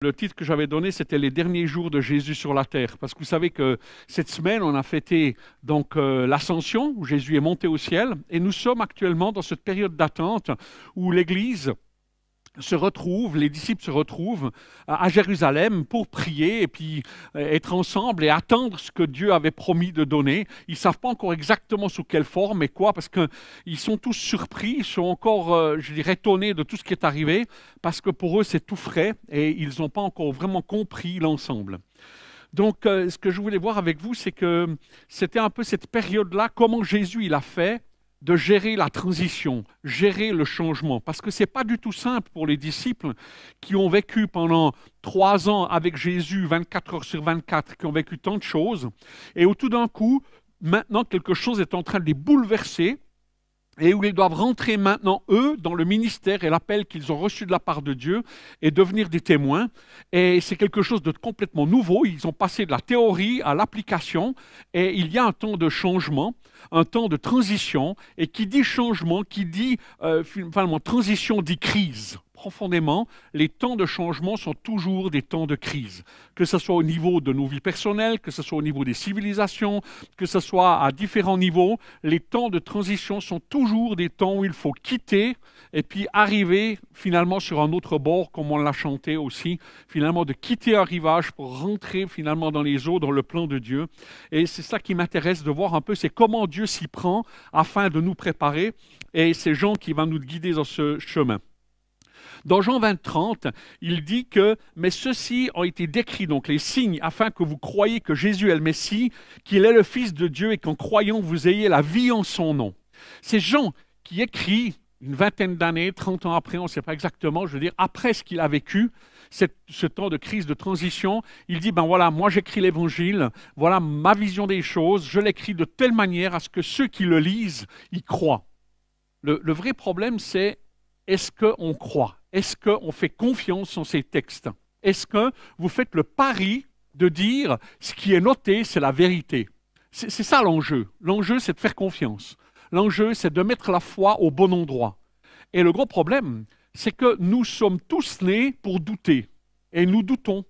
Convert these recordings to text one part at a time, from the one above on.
Le titre que j'avais donné, c'était les derniers jours de Jésus sur la terre. Parce que vous savez que cette semaine, on a fêté donc l'ascension, où Jésus est monté au ciel. Et nous sommes actuellement dans cette période d'attente où l'Église se retrouvent, les disciples se retrouvent à Jérusalem pour prier et puis être ensemble et attendre ce que Dieu avait promis de donner. Ils ne savent pas encore exactement sous quelle forme et quoi, parce qu'ils sont tous surpris, ils sont encore, je dirais, étonnés de tout ce qui est arrivé, parce que pour eux, c'est tout frais et ils n'ont pas encore vraiment compris l'ensemble. Donc, ce que je voulais voir avec vous, c'est que c'était un peu cette période-là, comment Jésus il a fait de gérer la transition, gérer le changement. Parce que ce n'est pas du tout simple pour les disciples qui ont vécu pendant 3 ans avec Jésus, 24 heures sur 24, qui ont vécu tant de choses, et où tout d'un coup, maintenant, quelque chose est en train de les bouleverser, et où ils doivent rentrer maintenant, eux, dans le ministère et l'appel qu'ils ont reçu de la part de Dieu et devenir des témoins. Et c'est quelque chose de complètement nouveau. Ils ont passé de la théorie à l'application et il y a un temps de changement, un temps de transition. Et qui dit changement, qui dit finalement transition, dit crise. Profondément, les temps de changement sont toujours des temps de crise. Que ce soit au niveau de nos vies personnelles, que ce soit au niveau des civilisations, que ce soit à différents niveaux, les temps de transition sont toujours des temps où il faut quitter et puis arriver finalement sur un autre bord, comme on l'a chanté aussi, finalement de quitter un rivage pour rentrer finalement dans les eaux, dans le plan de Dieu. Et c'est ça qui m'intéresse de voir un peu, c'est comment Dieu s'y prend afin de nous préparer et c'est Jean qui va nous guider dans ce chemin. Dans Jean 20, 30, il dit que « Mais ceux-ci ont été décrits, donc les signes, afin que vous croyiez que Jésus est le Messie, qu'il est le Fils de Dieu et qu'en croyant, vous ayez la vie en son nom. » C'est Jean qui écrit une vingtaine d'années, 30 ans après, on ne sait pas exactement, je veux dire, après ce qu'il a vécu, ce temps de crise, de transition, il dit, ben voilà, moi j'écris l'Évangile, voilà ma vision des choses, je l'écris de telle manière à ce que ceux qui le lisent y croient. Le vrai problème, c'est est-ce qu'on croit? Est-ce qu'on fait confiance en ces textes? Est-ce que vous faites le pari de dire ce qui est noté, c'est la vérité? C'est ça l'enjeu. L'enjeu, c'est de faire confiance. L'enjeu, c'est de mettre la foi au bon endroit. Et le gros problème, c'est que nous sommes tous nés pour douter. Et nous doutons.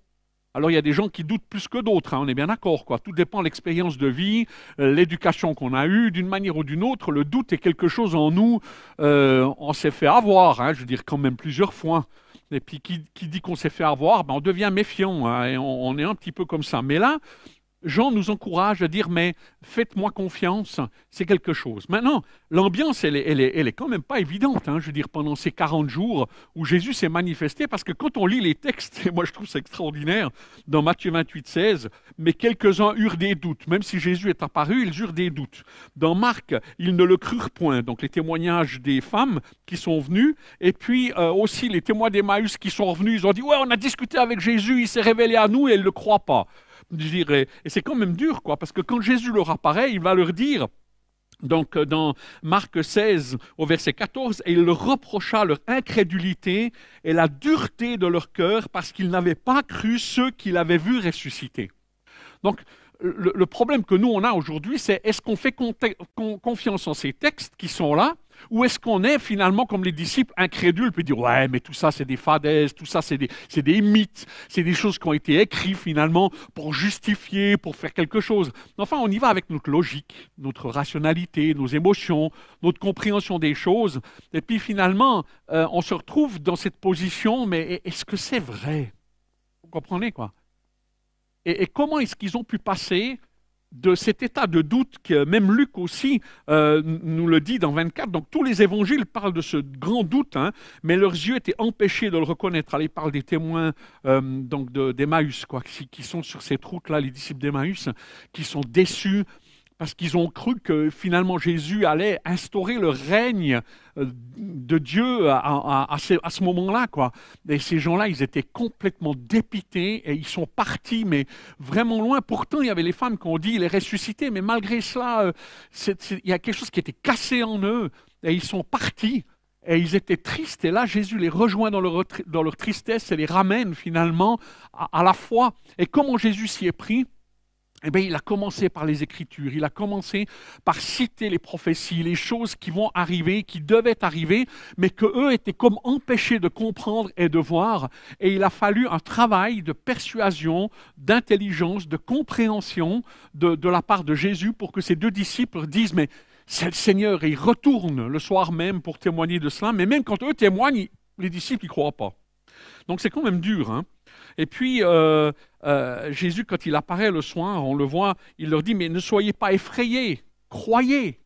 Alors, il y a des gens qui doutent plus que d'autres, hein, on est bien d'accord, quoi. Tout dépend de l'expérience de vie, l'éducation qu'on a eue, d'une manière ou d'une autre. Le doute est quelque chose en nous, on s'est fait avoir, hein, je veux dire quand même plusieurs fois. Et puis, qui dit qu'on s'est fait avoir, ben, on devient méfiant, hein, et on est un petit peu comme ça. Mais là, Jean nous encourage à dire, mais faites-moi confiance, c'est quelque chose. Maintenant, l'ambiance, elle est quand même pas évidente, hein, je veux dire, pendant ces 40 jours où Jésus s'est manifesté, parce que quand on lit les textes, et moi je trouve ça extraordinaire, dans Matthieu 28, 16, mais quelques-uns eurent des doutes, même si Jésus est apparu, ils eurent des doutes. Dans Marc, ils ne le crurent point, donc les témoignages des femmes qui sont venues, et puis aussi les témoins d'Emmaüs qui sont revenus, ils ont dit, ouais, on a discuté avec Jésus, il s'est révélé à nous et ils ne le croient pas. Je dirais. Et c'est quand même dur, quoi, parce que quand Jésus leur apparaît, il va leur dire, donc dans Marc 16, au verset 14, « Et il leur reprocha leur incrédulité et la dureté de leur cœur parce qu'ils n'avaient pas cru ceux qu'il avait vus ressusciter. » Donc, le problème que nous, on a aujourd'hui, c'est est-ce qu'on fait confiance en ces textes qui sont là, ou est-ce qu'on est finalement comme les disciples incrédules, puis dire ouais, mais tout ça c'est des fadaises, tout ça c'est des mythes, c'est des choses qui ont été écrites finalement pour justifier, pour faire quelque chose. Enfin, on y va avec notre logique, notre rationalité, nos émotions, notre compréhension des choses, et puis finalement, on se retrouve dans cette position, mais est-ce que c'est vrai? Vous comprenez, quoi? Et comment est-ce qu'ils ont pu passer de cet état de doute que même Luc aussi nous le dit dans 24. Donc tous les évangiles parlent de ce grand doute, hein, mais leurs yeux étaient empêchés de le reconnaître. Allez, ils parlent des témoins donc d'Emmaüs, quoi, qui sont sur cette route-là, les disciples d'Emmaüs, qui sont déçus parce qu'ils ont cru que finalement Jésus allait instaurer le règne de Dieu à ce moment-là, quoi. Et ces gens-là, ils étaient complètement dépités et ils sont partis, mais vraiment loin. Pourtant, il y avait les femmes qui ont dit, il est ressuscité, mais malgré cela, il y a quelque chose qui était cassé en eux et ils sont partis. Et ils étaient tristes, et là, Jésus les rejoint dans leur tristesse et les ramène finalement à la foi. Et comment Jésus s'y est pris? eh bien, il a commencé par les Écritures, il a commencé par citer les prophéties, les choses qui vont arriver, qui devaient arriver, mais qu'eux étaient comme empêchés de comprendre et de voir. Et il a fallu un travail de persuasion, d'intelligence, de compréhension de la part de Jésus pour que ces deux disciples disent, mais c'est le Seigneur, et ils retournent le soir même pour témoigner de cela, mais même quand eux témoignent, les disciples n'y croient pas. Donc c'est quand même dur, hein. Et puis, Jésus, quand il apparaît le soir, on le voit, il leur dit, mais ne soyez pas effrayés, croyez,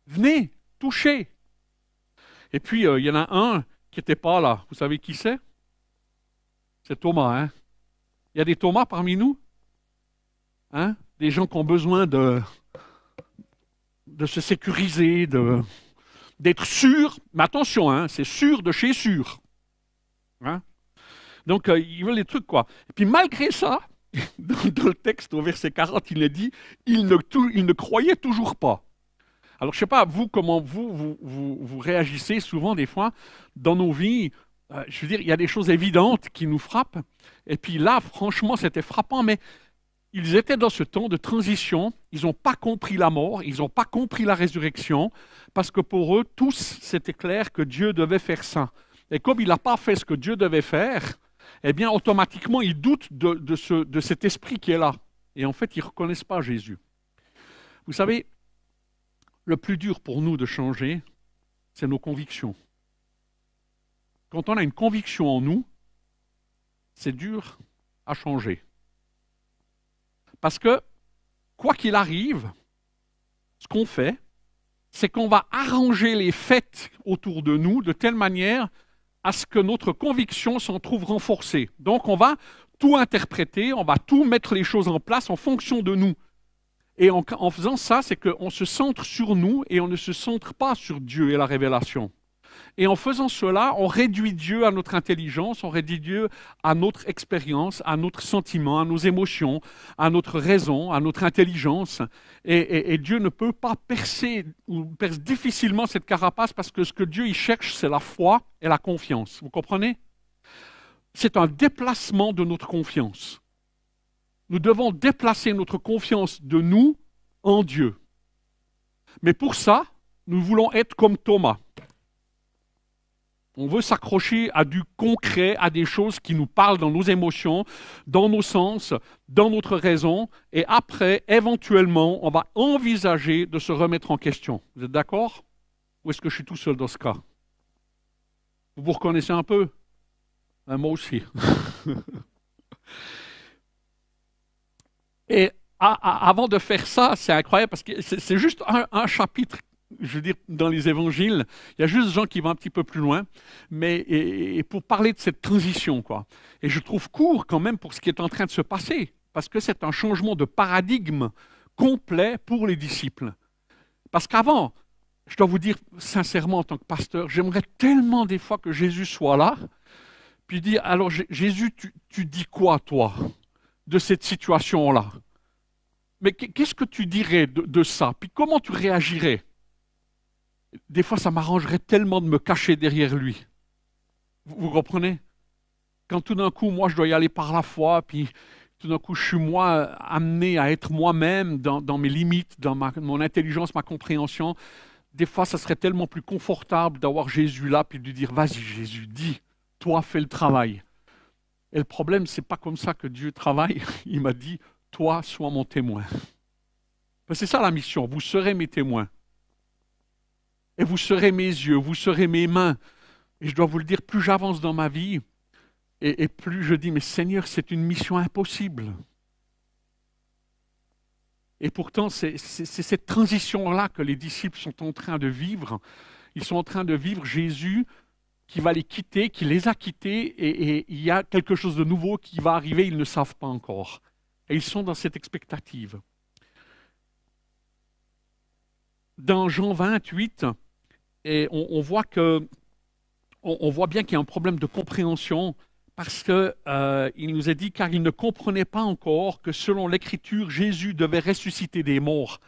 venez, touchez. Et puis, il y en a un qui n'était pas là. Vous savez qui c'est? C'est Thomas, hein? Il y a des Thomas parmi nous? Hein? Des gens qui ont besoin de se sécuriser, d'être sûrs. Mais attention, hein, c'est sûr de chez sûr. Hein? Donc, ils veulent des trucs, quoi. Et puis, malgré ça, dans le texte, au verset 40, il est dit, ils ne croyaient toujours pas. Alors, je ne sais pas, vous, comment vous réagissez souvent, des fois, dans nos vies. Je veux dire, il y a des choses évidentes qui nous frappent. Et puis là, franchement, c'était frappant, mais ils étaient dans ce temps de transition. Ils n'ont pas compris la mort, ils n'ont pas compris la résurrection, parce que pour eux, tous, c'était clair que Dieu devait faire ça. Et comme il n'a pas fait ce que Dieu devait faire, eh bien, automatiquement, ils doutent de cet esprit qui est là. Et en fait, ils ne reconnaissent pas Jésus. Vous savez, le plus dur pour nous de changer, c'est nos convictions. Quand on a une conviction en nous, c'est dur à changer. Parce que, quoi qu'il arrive, ce qu'on fait, c'est qu'on va arranger les faits autour de nous de telle manière à ce que notre conviction s'en trouve renforcée. Donc on va tout interpréter, on va tout mettre les choses en place en fonction de nous. Et en faisant ça, c'est qu'on se centre sur nous et on ne se centre pas sur Dieu et la révélation. Et en faisant cela, on réduit Dieu à notre intelligence, on réduit Dieu à notre expérience, à notre sentiment, à nos émotions, à notre raison, à notre intelligence. Et Dieu ne peut pas percer, ou perce difficilement cette carapace parce que ce que Dieu y cherche, c'est la foi et la confiance. Vous comprenez? C'est un déplacement de notre confiance. Nous devons déplacer notre confiance de nous en Dieu. Mais pour ça, nous voulons être comme Thomas. On veut s'accrocher à du concret, à des choses qui nous parlent dans nos émotions, dans nos sens, dans notre raison. Et après, éventuellement, on va envisager de se remettre en question. Vous êtes d'accord? Ou est-ce que je suis tout seul dans ce cas? Vous vous reconnaissez un peu? Moi aussi. Et avant de faire ça, c'est incroyable parce que c'est juste un chapitre. Je veux dire, dans les évangiles, il y a juste des gens qui vont un petit peu plus loin, mais et pour parler de cette transition, quoi. Et je trouve court quand même pour ce qui est en train de se passer, parce que c'est un changement de paradigme complet pour les disciples. Parce qu'avant, je dois vous dire sincèrement en tant que pasteur, j'aimerais tellement des fois que Jésus soit là, puis dire, alors Jésus, tu dis quoi, toi, de cette situation-là? Mais qu'est-ce que tu dirais de ça? Puis comment tu réagirais? Des fois, ça m'arrangerait tellement de me cacher derrière lui. Vous comprenez? Quand tout d'un coup, moi, je dois y aller par la foi, puis tout d'un coup, je suis moi amené à être moi-même dans mes limites, dans mon intelligence, ma compréhension. Des fois, ça serait tellement plus confortable d'avoir Jésus là, puis de lui dire, vas-y Jésus, dis, toi, fais le travail. Et le problème, c'est pas comme ça que Dieu travaille. Il m'a dit, toi, sois mon témoin. C'est ça la mission, vous serez mes témoins. Et vous serez mes yeux, vous serez mes mains. Et je dois vous le dire, plus j'avance dans ma vie, et plus je dis, mais Seigneur, c'est une mission impossible. Et pourtant, c'est cette transition-là que les disciples sont en train de vivre. Ils sont en train de vivre Jésus qui va les quitter, qui les a quittés, et il y a quelque chose de nouveau qui va arriver, ils ne savent pas encore. Et ils sont dans cette expectative. Dans Jean 28, et on voit bien qu'il y a un problème de compréhension parce qu'il nous est dit, car ils ne comprenaient pas encore que selon l'Écriture, Jésus devait ressusciter des morts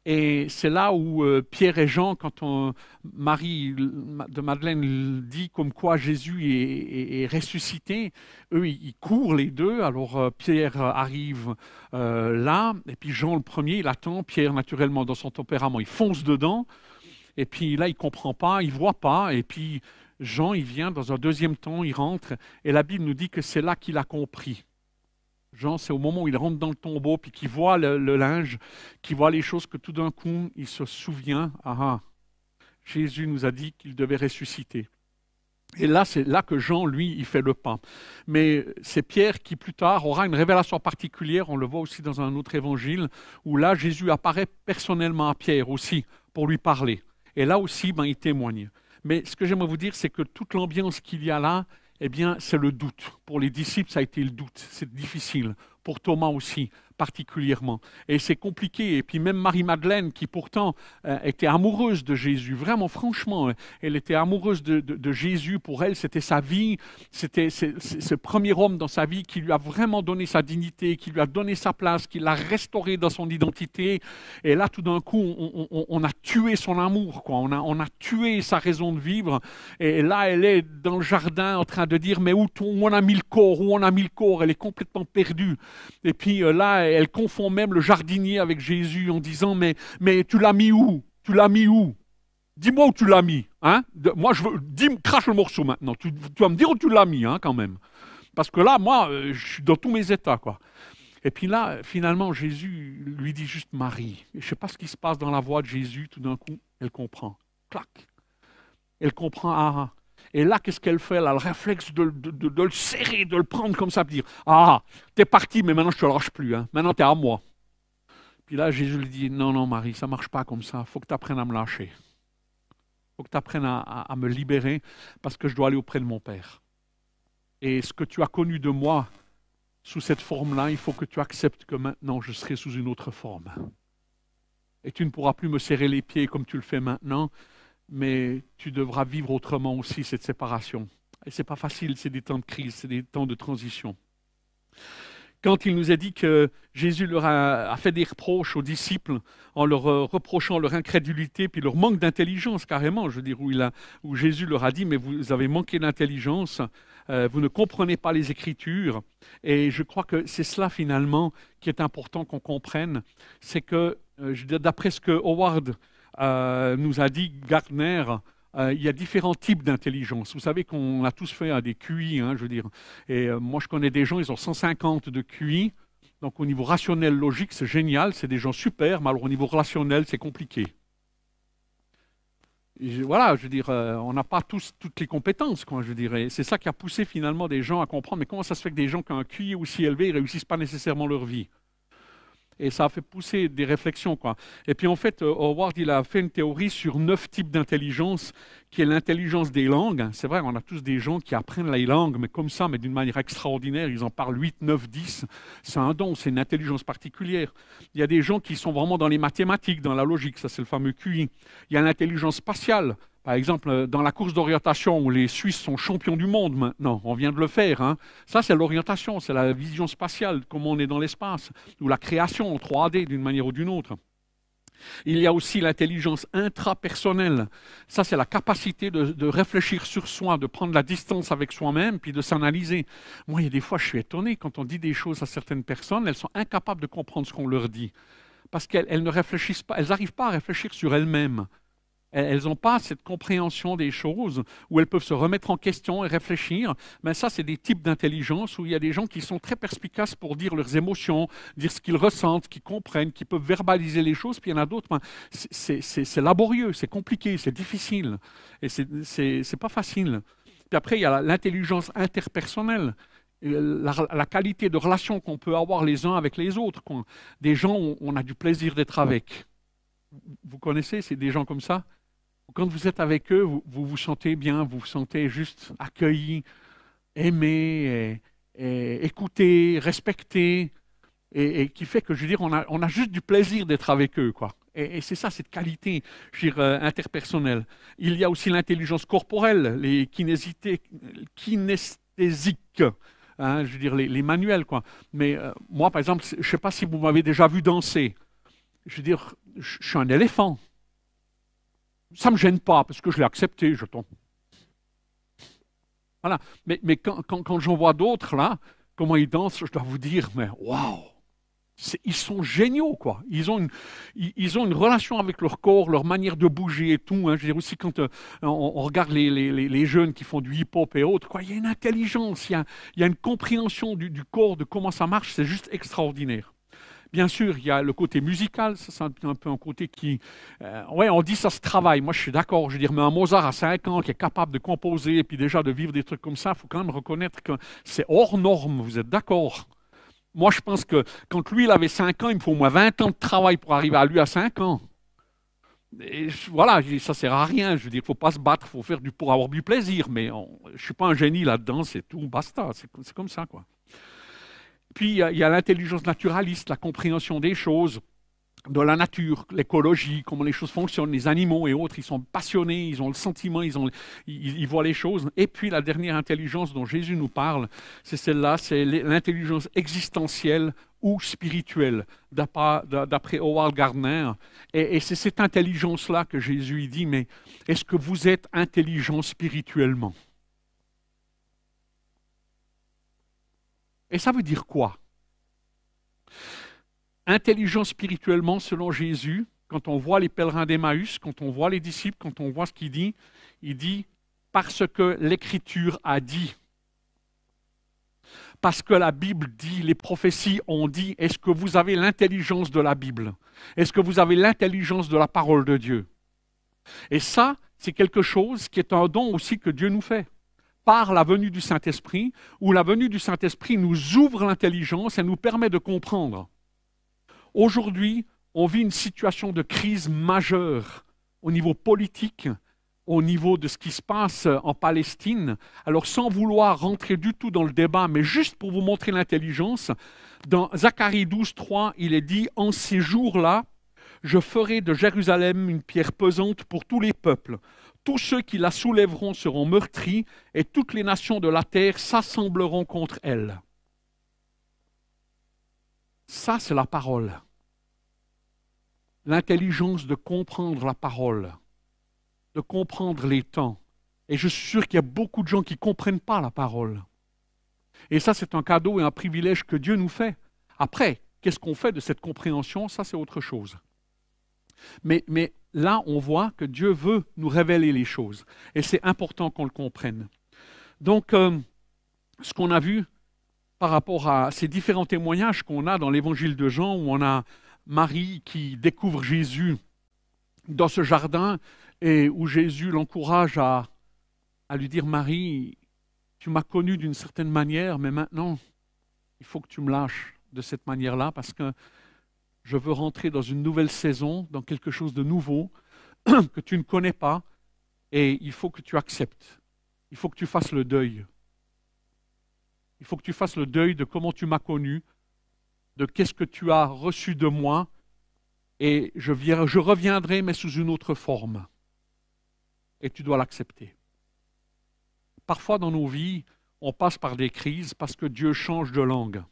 Et c'est là où Pierre et Jean, quand Marie de Madeleine dit comme quoi Jésus est ressuscité, eux, ils courent les deux. Alors Pierre arrive là, et puis Jean le premier, il attend. Pierre, naturellement, dans son tempérament, il fonce dedans. Et puis là, il ne comprend pas, il ne voit pas. Et puis Jean, il vient dans un deuxième temps, il rentre. Et la Bible nous dit que c'est là qu'il a compris. Jean, c'est au moment où il rentre dans le tombeau, puis qu'il voit le linge, qu'il voit les choses, que tout d'un coup, il se souvient, Jésus nous a dit qu'il devait ressusciter. Et là, c'est là que Jean, lui, il fait le pas. Mais c'est Pierre qui, plus tard, aura une révélation particulière, on le voit aussi dans un autre évangile, où là, Jésus apparaît personnellement à Pierre aussi, pour lui parler. Et là aussi, il témoigne. Mais ce que j'aimerais vous dire, c'est que toute l'ambiance qu'il y a là, eh bien, c'est le doute. Pour les disciples, ça a été le doute. C'est difficile. Pour Thomas aussi, particulièrement. Et c'est compliqué. Et puis même Marie-Madeleine, qui pourtant était amoureuse de Jésus, vraiment, franchement, elle était amoureuse de Jésus. Pour elle, c'était sa vie. C'était ce premier homme dans sa vie qui lui a vraiment donné sa dignité, qui lui a donné sa place, qui l'a restauré dans son identité. Et là, tout d'un coup, on a tué son amour, quoi. On a tué sa raison de vivre. Et là, elle est dans le jardin en train de dire, mais où on a mis le corps, où on a mis le corps. Elle est complètement perdue. Et puis là, elle confond même le jardinier avec Jésus en disant, mais tu l'as mis où? Tu l'as mis où? Dis-moi où tu l'as mis. Hein? Moi, crache le morceau maintenant. Tu vas me dire où tu l'as mis, hein, quand même. Parce que là, moi, je suis dans tous mes états, quoi. Et puis là, finalement, Jésus lui dit juste Marie. Et je ne sais pas ce qui se passe dans la voix de Jésus. Tout d'un coup, elle comprend. Clac. Elle comprend, Et là, qu'est-ce qu'elle fait? Elle a le réflexe de le serrer, de le prendre comme ça, de dire, t'es parti, mais maintenant je te lâche plus, hein. Maintenant t'es à moi. Puis là, Jésus lui dit, non, Marie, ça ne marche pas comme ça, il faut que tu apprennes à me lâcher. Il faut que tu apprennes à me libérer, parce que je dois aller auprès de mon Père. Et ce que tu as connu de moi, sous cette forme-là, il faut que tu acceptes que maintenant je serai sous une autre forme. Et tu ne pourras plus me serrer les pieds comme tu le fais maintenant, mais tu devras vivre autrement aussi cette séparation. Et ce n'est pas facile, c'est des temps de crise, c'est des temps de transition. Quand il nous a dit que Jésus leur a fait des reproches aux disciples en leur reprochant leur incrédulité puis leur manque d'intelligence carrément, je veux dire, où Jésus leur a dit, mais vous avez manqué d'intelligence, vous ne comprenez pas les Écritures. Et je crois que c'est cela finalement qui est important qu'on comprenne, c'est que, d'après ce que Howard nous a dit, Gardner, il y a différents types d'intelligence. Vous savez qu'on a tous fait des QI, je veux dire. Et moi, je connais des gens, ils ont 150 de QI. Donc, au niveau rationnel, logique, c'est génial, c'est des gens super, mais alors au niveau relationnel, c'est compliqué. Voilà, je veux dire, on n'a pas tous toutes les compétences, quoi, je dirais. C'est ça qui a poussé finalement des gens à comprendre, mais comment ça se fait que des gens qui ont un QI aussi élevé ne réussissent pas nécessairement leur vie? Et ça a fait pousser des réflexions, quoi. Et puis en fait, Howard, il a fait une théorie sur 9 types d'intelligence, qui est l'intelligence des langues. C'est vrai, on a tous des gens qui apprennent les langues, mais comme ça, mais d'une manière extraordinaire. Ils en parlent 8, 9, 10. C'est un don, c'est une intelligence particulière. Il y a des gens qui sont vraiment dans les mathématiques, dans la logique, ça c'est le fameux QI. Il y a l'intelligence spatiale. Par exemple, dans la course d'orientation, où les Suisses sont champions du monde maintenant, on vient de le faire. Hein. Ça, c'est l'orientation, c'est la vision spatiale, comment on est dans l'espace, ou la création en 3D d'une manière ou d'une autre. Il y a aussi l'intelligence intrapersonnelle. Ça, c'est la capacité de réfléchir sur soi, de prendre la distance avec soi-même, puis de s'analyser. Moi, il y a des fois, je suis étonné, quand on dit des choses à certaines personnes, elles sont incapables de comprendre ce qu'on leur dit. Parce qu'elles ne réfléchissent pas, elles n'arrivent pas à réfléchir sur elles-mêmes. Elles n'ont pas cette compréhension des choses où elles peuvent se remettre en question et réfléchir. Mais ça, c'est des types d'intelligence où il y a des gens qui sont très perspicaces pour dire leurs émotions, dire ce qu'ils ressentent, qu'ils comprennent, qui peuvent verbaliser les choses. Puis il y en a d'autres, c'est laborieux, c'est compliqué, c'est difficile. Et c'est pas facile. Puis après, il y a l'intelligence interpersonnelle. La qualité de relation qu'on peut avoir les uns avec les autres. Des gens, on a du plaisir d'être avec. Vous connaissez, c'est des gens comme ça? Quand vous êtes avec eux, vous vous sentez bien, vous vous sentez juste accueilli, aimé, et écouté, respecté, et qui fait que, je veux dire, on a juste du plaisir d'être avec eux, quoi. Et c'est ça, cette qualité, je veux dire, interpersonnelle. Il y a aussi l'intelligence corporelle, les kinesthésiques, je veux dire, les manuels, quoi. Mais moi, par exemple, je ne sais pas si vous m'avez déjà vu danser. Je veux dire, je suis un éléphant. Ça ne me gêne pas parce que je l'ai accepté, je tombe. Voilà. Mais quand j'en vois d'autres, là, comment ils dansent, je dois vous dire, mais waouh! Ils sont géniaux, quoi. Ils ont une relation avec leur corps, leur manière de bouger et tout. Hein. Je veux dire aussi, quand on regarde les jeunes qui font du hip-hop et autres, quoi, il y a une intelligence, il y a une compréhension du corps, de comment ça marche, c'est juste extraordinaire. Bien sûr, il y a le côté musical, ça c'est un peu un côté qui... ouais, on dit ça se travaille, moi je suis d'accord, je veux dire, mais un Mozart à 5 ans qui est capable de composer et puis déjà de vivre des trucs comme ça, il faut quand même reconnaître que c'est hors norme, vous êtes d'accord? Moi je pense que quand lui il avait 5 ans, il me faut au moins 20 ans de travail pour arriver à lui à 5 ans. Et voilà, ça sert à rien, je veux dire, il ne faut pas se battre, il faut faire pour avoir du plaisir, mais je ne suis pas un génie là-dedans, c'est tout, basta, c'est comme ça, quoi. Puis il y a l'intelligence naturaliste, la compréhension des choses, de la nature, l'écologie, comment les choses fonctionnent, les animaux et autres, ils sont passionnés, ils ont le sentiment, ils voient les choses. Et puis la dernière intelligence dont Jésus nous parle, c'est celle-là, c'est l'intelligence existentielle ou spirituelle, d'après Howard Gardner. Et c'est cette intelligence-là que Jésus dit, mais est-ce que vous êtes intelligent spirituellement? Et ça veut dire quoi? Intelligent spirituellement, selon Jésus, quand on voit les pèlerins d'Emmaüs, quand on voit les disciples, quand on voit ce qu'il dit, il dit « parce que l'Écriture a dit ». Parce que la Bible dit, les prophéties ont dit, est-ce que vous avez l'intelligence de la Bible? Est-ce que vous avez l'intelligence de la parole de Dieu? Et ça, c'est quelque chose qui est un don aussi que Dieu nous fait. Par la venue du Saint-Esprit, où la venue du Saint-Esprit nous ouvre l'intelligence et nous permet de comprendre. Aujourd'hui, on vit une situation de crise majeure au niveau politique, au niveau de ce qui se passe en Palestine. Alors, sans vouloir rentrer du tout dans le débat, mais juste pour vous montrer l'intelligence, dans Zacharie 12, 3, il est dit « En ces jours-là, je ferai de Jérusalem une pierre pesante pour tous les peuples. Tous ceux qui la soulèveront seront meurtris, et toutes les nations de la terre s'assembleront contre elle. » Ça, c'est la parole. L'intelligence de comprendre la parole, de comprendre les temps. Et je suis sûr qu'il y a beaucoup de gens qui ne comprennent pas la parole. Et ça, c'est un cadeau et un privilège que Dieu nous fait. Après, qu'est-ce qu'on fait de cette compréhension? Ça, c'est autre chose. Mais là, on voit que Dieu veut nous révéler les choses. Et c'est important qu'on le comprenne. Donc, ce qu'on a vu par rapport à ces différents témoignages qu'on a dans l'évangile de Jean, où on a Marie qui découvre Jésus dans ce jardin et où Jésus l'encourage à lui dire « Marie, tu m'as connu d'une certaine manière, mais maintenant, il faut que tu me lâches de cette manière-là parce que je veux rentrer dans une nouvelle saison, dans quelque chose de nouveau que tu ne connais pas et il faut que tu acceptes. Il faut que tu fasses le deuil. Il faut que tu fasses le deuil de comment tu m'as connu, de qu'est-ce que tu as reçu de moi et je reviendrai mais sous une autre forme. Et tu dois l'accepter. Parfois dans nos vies, on passe par des crises parce que Dieu change de langue.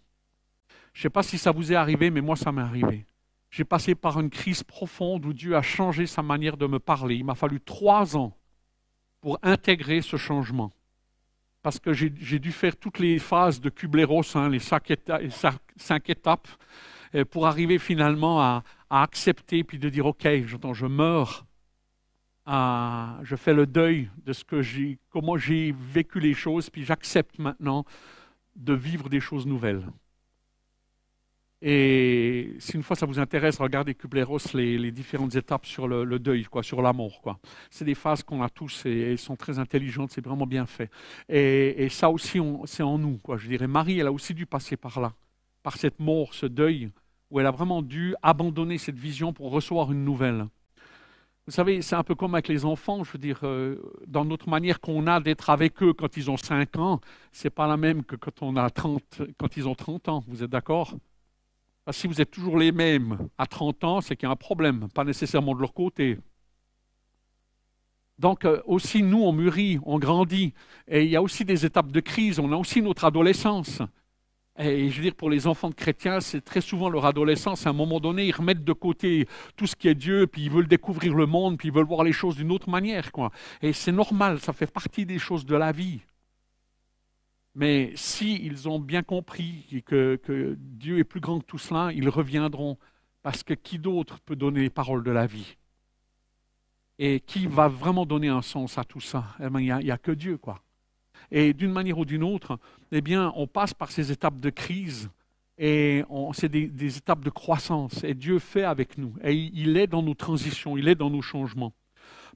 Je ne sais pas si ça vous est arrivé, mais moi, ça m'est arrivé. J'ai passé par une crise profonde où Dieu a changé sa manière de me parler. Il m'a fallu 3 ans pour intégrer ce changement. Parce que j'ai dû faire toutes les phases de Kubler-Ross, les 5 étapes, pour arriver finalement à accepter, puis de dire, OK, je meurs. Je fais le deuil de comment j'ai vécu les choses, puis j'accepte maintenant de vivre des choses nouvelles. Et si une fois ça vous intéresse, regardez Kubler-Ross, les différentes étapes sur le deuil, sur la mort. C'est des phases qu'on a tous et elles sont très intelligentes, c'est vraiment bien fait. Et ça aussi, c'est en nous. Je dirais, Marie, elle a aussi dû passer par là, par cette mort, ce deuil, où elle a vraiment dû abandonner cette vision pour recevoir une nouvelle. Vous savez, c'est un peu comme avec les enfants, je veux dire, dans notre manière qu'on a d'être avec eux quand ils ont 5 ans, c'est pas la même que quand ils ont 30 ans, vous êtes d'accord? Parce que si vous êtes toujours les mêmes à 30 ans, c'est qu'il y a un problème, pas nécessairement de leur côté. Donc aussi, nous, on mûrit, on grandit. Et il y a aussi des étapes de crise, on a aussi notre adolescence. Et je veux dire, pour les enfants de chrétiens, c'est très souvent leur adolescence. À un moment donné, ils remettent de côté tout ce qui est Dieu, puis ils veulent découvrir le monde, puis ils veulent voir les choses d'une autre manière, quoi. Et c'est normal, ça fait partie des choses de la vie. Mais s'ils ont bien compris que Dieu est plus grand que tout cela, ils reviendront. Parce que qui d'autre peut donner les paroles de la vie? Et qui va vraiment donner un sens à tout ça? Eh bien, il n'y a que Dieu, quoi. Et d'une manière ou d'une autre, eh bien, on passe par ces étapes de crise et c'est des étapes de croissance. Et Dieu fait avec nous. Et il est dans nos transitions, il est dans nos changements.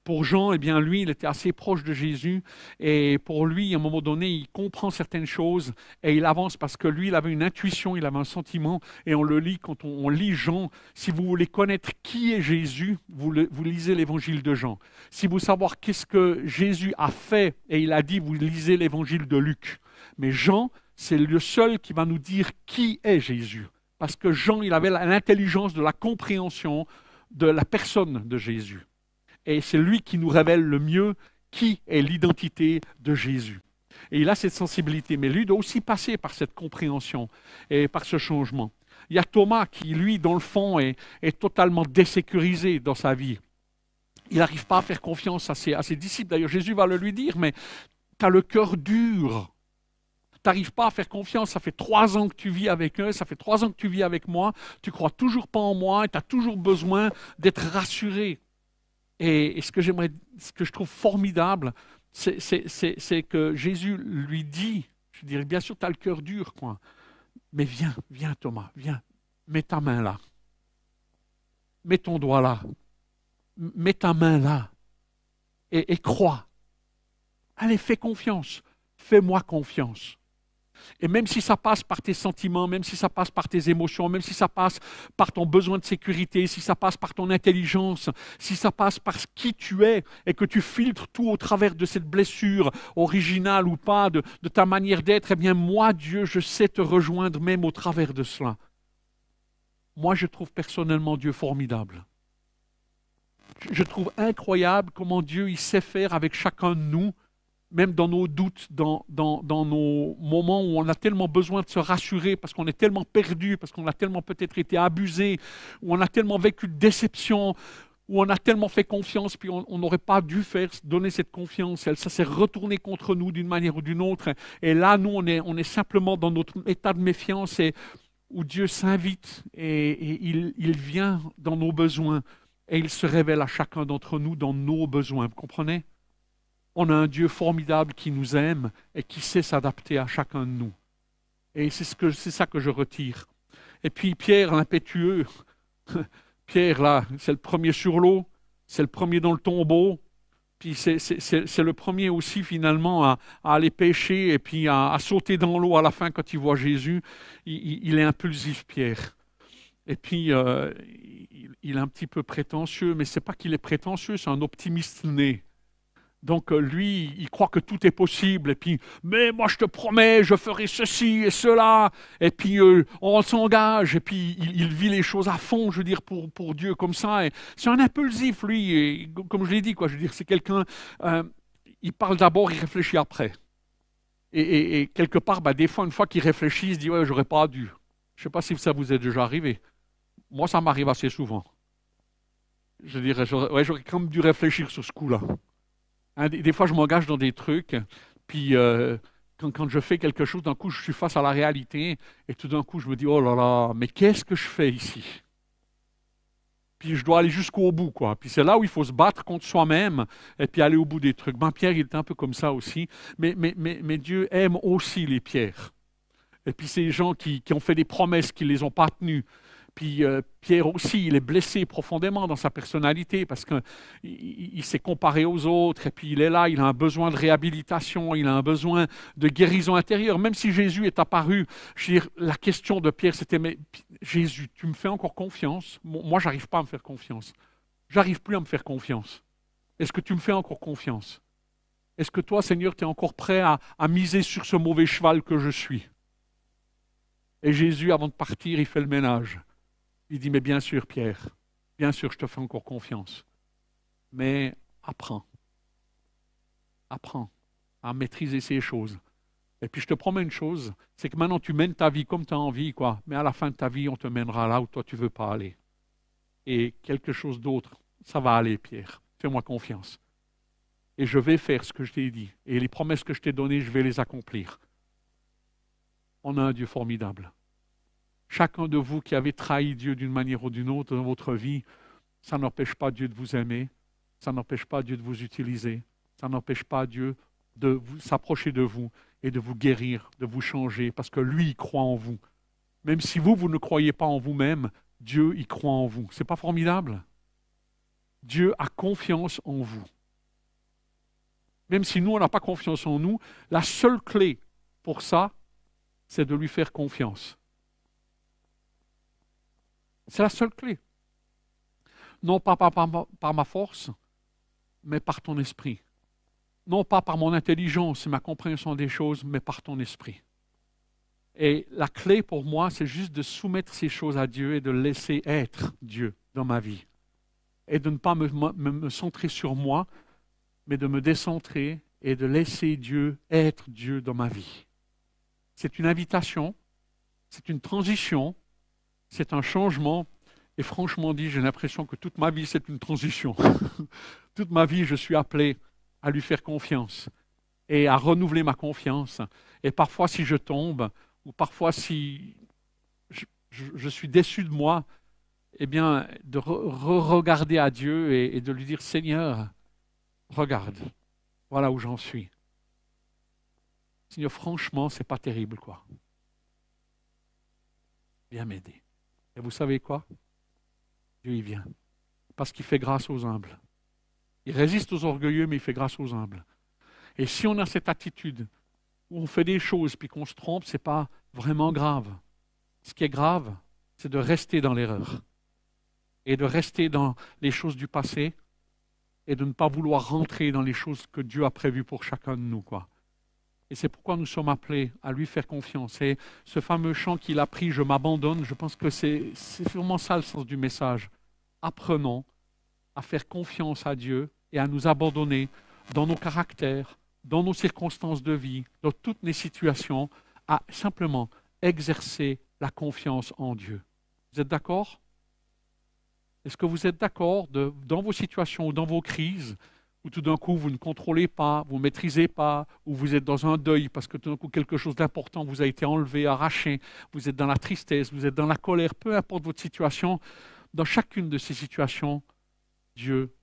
Pour Jean, eh bien, lui, il était assez proche de Jésus et pour lui, à un moment donné, il comprend certaines choses et il avance parce que lui, il avait une intuition, il avait un sentiment et on le lit quand on lit Jean. Si vous voulez connaître qui est Jésus, vous lisez l'évangile de Jean. Si vous voulez savoir qu'est-ce que Jésus a fait et il a dit, vous lisez l'évangile de Luc. Mais Jean, c'est le seul qui va nous dire qui est Jésus. Parce que Jean, il avait l'intelligence de la compréhension de la personne de Jésus. Et c'est lui qui nous révèle le mieux qui est l'identité de Jésus. Et il a cette sensibilité, mais lui doit aussi passer par cette compréhension et par ce changement. Il y a Thomas qui, lui, dans le fond, est totalement désécurisé dans sa vie. Il n'arrive pas à faire confiance à ses disciples. D'ailleurs, Jésus va le lui dire, mais tu as le cœur dur. Tu n'arrives pas à faire confiance. Ça fait 3 ans que tu vis avec eux, ça fait 3 ans que tu vis avec moi. Tu ne crois toujours pas en moi et tu as toujours besoin d'être rassuré. Et ce que je trouve formidable, c'est que Jésus lui dit, je dirais bien sûr, tu as le cœur dur, quoi. Mais viens Thomas, viens, mets ta main là. Mets ton doigt là. Mets ta main là. Et crois. Allez, fais confiance. Fais-moi confiance. Et même si ça passe par tes sentiments, même si ça passe par tes émotions, même si ça passe par ton besoin de sécurité, si ça passe par ton intelligence, si ça passe par qui tu es et que tu filtres tout au travers de cette blessure, originale ou pas, de ta manière d'être, eh bien moi, Dieu, je sais te rejoindre même au travers de cela. Moi, je trouve personnellement Dieu formidable. Je trouve incroyable comment Dieu il sait faire avec chacun de nous, même dans nos doutes, dans nos moments où on a tellement besoin de se rassurer, parce qu'on est tellement perdu, parce qu'on a tellement peut-être été abusé, où on a tellement vécu de déception, où on a tellement fait confiance, puis on n'aurait pas dû donner cette confiance. Ça s'est retourné contre nous d'une manière ou d'une autre. Et là, nous, on est simplement dans notre état de méfiance et où Dieu s'invite et il vient dans nos besoins et il se révèle à chacun d'entre nous dans nos besoins. Vous comprenez? On a un Dieu formidable qui nous aime et qui sait s'adapter à chacun de nous. Et c'est ça que je retire. Et puis Pierre, l'impétueux, Pierre, là, c'est le premier sur l'eau, c'est le premier dans le tombeau, puis c'est le premier aussi finalement à aller pêcher et puis à sauter dans l'eau à la fin quand il voit Jésus. Il est impulsif, Pierre. Et puis, il est un petit peu prétentieux, mais ce n'est pas qu'il est prétentieux, c'est un optimiste né. Donc lui, il croit que tout est possible. Et puis, mais moi je te promets, je ferai ceci et cela. Et puis on s'engage. Et puis il vit les choses à fond, je veux dire, pour Dieu comme ça. Et c'est un impulsif, lui. Et, comme je l'ai dit, quoi, je veux dire, c'est quelqu'un. Il parle d'abord, il réfléchit après. Et quelque part, bah, des fois, une fois qu'il réfléchit, il se dit ouais, j'aurais pas dû. Je ne sais pas si ça vous est déjà arrivé. Moi, ça m'arrive assez souvent. Je dirais, j'aurais quand même dû réfléchir sur ce coup-là. Hein, des fois, je m'engage dans des trucs, puis quand je fais quelque chose, d'un coup, je suis face à la réalité, et tout d'un coup, je me dis, oh là là, mais qu'est-ce que je fais ici? Puis je dois aller jusqu'au bout, quoi. Puis c'est là où il faut se battre contre soi-même, et puis aller au bout des trucs. Ben, Pierre, il est un peu comme ça aussi, mais Dieu aime aussi les pierres. Et puis ces gens qui ont fait des promesses, qui ne les ont pas tenues. Puis Pierre aussi, il est blessé profondément dans sa personnalité parce qu'il s'est comparé aux autres et puis il est là, il a un besoin de réhabilitation, il a un besoin de guérison intérieure. Même si Jésus est apparu, je veux dire, la question de Pierre c'était, mais Jésus, tu me fais encore confiance? Moi, je n'arrive pas à me faire confiance. J'arrive plus à me faire confiance. Est-ce que tu me fais encore confiance? Est-ce que toi, Seigneur, tu es encore prêt à miser sur ce mauvais cheval que je suis? Et Jésus, avant de partir, il fait le ménage. Il dit, mais bien sûr, Pierre, bien sûr, je te fais encore confiance. Mais apprends à maîtriser ces choses. Et puis je te promets une chose, c'est que maintenant tu mènes ta vie comme tu as envie, quoi. Mais à la fin de ta vie, on te mènera là où toi tu veux pas aller. Et quelque chose d'autre, ça va aller, Pierre. Fais-moi confiance. Et je vais faire ce que je t'ai dit. Et les promesses que je t'ai données, je vais les accomplir. On a un Dieu formidable. Chacun de vous qui avez trahi Dieu d'une manière ou d'une autre dans votre vie, ça n'empêche pas Dieu de vous aimer, ça n'empêche pas Dieu de vous utiliser, ça n'empêche pas Dieu de s'approcher de vous et de vous guérir, de vous changer, parce que lui, il croit en vous. Même si vous, vous ne croyez pas en vous-même, Dieu, il croit en vous. C'est pas formidable? Dieu a confiance en vous. Même si nous, on n'a pas confiance en nous, la seule clé pour ça, c'est de lui faire confiance. C'est la seule clé. Non pas par ma force, mais par ton esprit. Non pas par mon intelligence et ma compréhension des choses, mais par ton esprit. Et la clé pour moi, c'est juste de soumettre ces choses à Dieu et de laisser être Dieu dans ma vie. Et de ne pas me centrer sur moi, mais de me décentrer et de laisser Dieu être Dieu dans ma vie. C'est une invitation, c'est une transition, c'est un changement. Et franchement dit, j'ai l'impression que toute ma vie, c'est une transition. Toute ma vie, je suis appelé à lui faire confiance et à renouveler ma confiance. Et parfois, si je tombe, ou parfois si je suis déçu de moi, eh bien, de regarder à Dieu et de lui dire, Seigneur, regarde, voilà où j'en suis. Seigneur, franchement, c'est pas terrible, quoi. Viens m'aider. Et vous savez quoi? Dieu, il vient. Parce qu'il fait grâce aux humbles. Il résiste aux orgueilleux, mais il fait grâce aux humbles. Et si on a cette attitude où on fait des choses puis qu'on se trompe, ce n'est pas vraiment grave. Ce qui est grave, c'est de rester dans l'erreur et de rester dans les choses du passé et de ne pas vouloir rentrer dans les choses que Dieu a prévues pour chacun de nous, quoi. Et c'est pourquoi nous sommes appelés à lui faire confiance. Et ce fameux chant qu'il a pris, je m'abandonne, je pense que c'est vraiment ça le sens du message. Apprenons à faire confiance à Dieu et à nous abandonner dans nos caractères, dans nos circonstances de vie, dans toutes les situations, à simplement exercer la confiance en Dieu. Vous êtes d'accord? Est-ce que vous êtes d'accord dans vos situations ou dans vos crises, où tout d'un coup vous ne contrôlez pas, vous ne maîtrisez pas, ou vous êtes dans un deuil parce que tout d'un coup quelque chose d'important vous a été enlevé, arraché, vous êtes dans la tristesse, vous êtes dans la colère, peu importe votre situation, dans chacune de ces situations, Dieu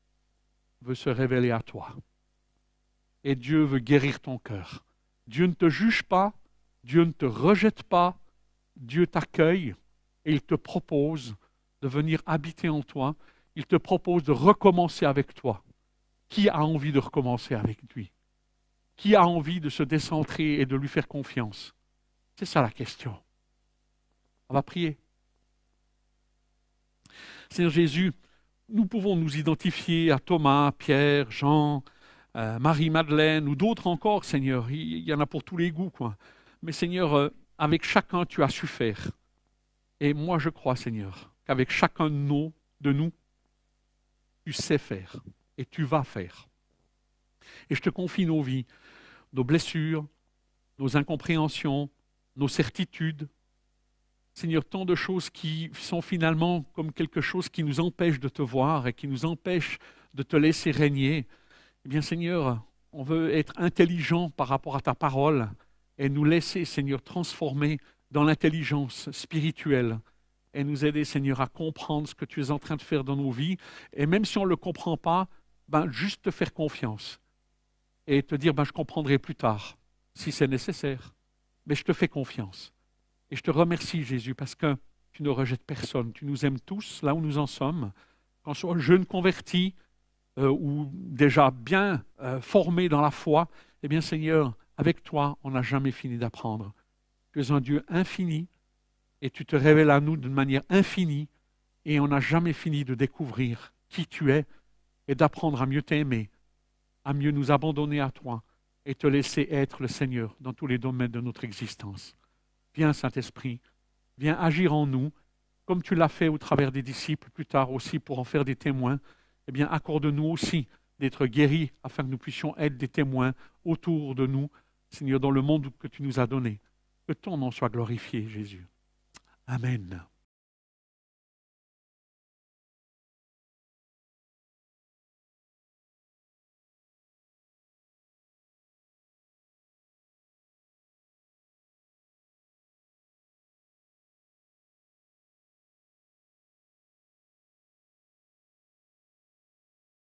veut se révéler à toi. Et Dieu veut guérir ton cœur. Dieu ne te juge pas, Dieu ne te rejette pas, Dieu t'accueille et il te propose de venir habiter en toi. Il te propose de recommencer avec toi. Qui a envie de recommencer avec lui? Qui a envie de se décentrer et de lui faire confiance? C'est ça la question. On va prier. Seigneur Jésus, nous pouvons nous identifier à Thomas, Pierre, Jean, Marie-Madeleine ou d'autres encore, Seigneur. Il y en a pour tous les goûts, quoi. Mais Seigneur, avec chacun, tu as su faire. Et moi, je crois, Seigneur, qu'avec chacun de nous, tu sais faire et tu vas faire. Et je te confie nos vies, nos blessures, nos incompréhensions, nos certitudes. Seigneur, tant de choses qui sont finalement comme quelque chose qui nous empêche de te voir et qui nous empêche de te laisser régner. Eh bien, Seigneur, on veut être intelligent par rapport à ta parole et nous laisser, Seigneur, transformer dans l'intelligence spirituelle et nous aider, Seigneur, à comprendre ce que tu es en train de faire dans nos vies. Et même si on ne le comprend pas, juste te faire confiance et te dire, je comprendrai plus tard, si c'est nécessaire. Mais je te fais confiance. Et je te remercie, Jésus, parce que tu ne rejettes personne. Tu nous aimes tous, là où nous en sommes. Qu'on soit jeune converti ou déjà bien formé dans la foi, eh bien, Seigneur, avec toi, on n'a jamais fini d'apprendre. Tu es un Dieu infini et tu te révèles à nous d'une manière infinie et on n'a jamais fini de découvrir qui tu es et d'apprendre à mieux t'aimer, à mieux nous abandonner à toi et te laisser être le Seigneur dans tous les domaines de notre existence. Viens, Saint-Esprit, viens agir en nous, comme tu l'as fait au travers des disciples, plus tard aussi pour en faire des témoins. Eh bien, accorde-nous aussi d'être guéris afin que nous puissions être des témoins autour de nous, Seigneur, dans le monde que tu nous as donné. Que ton nom soit glorifié, Jésus. Amen.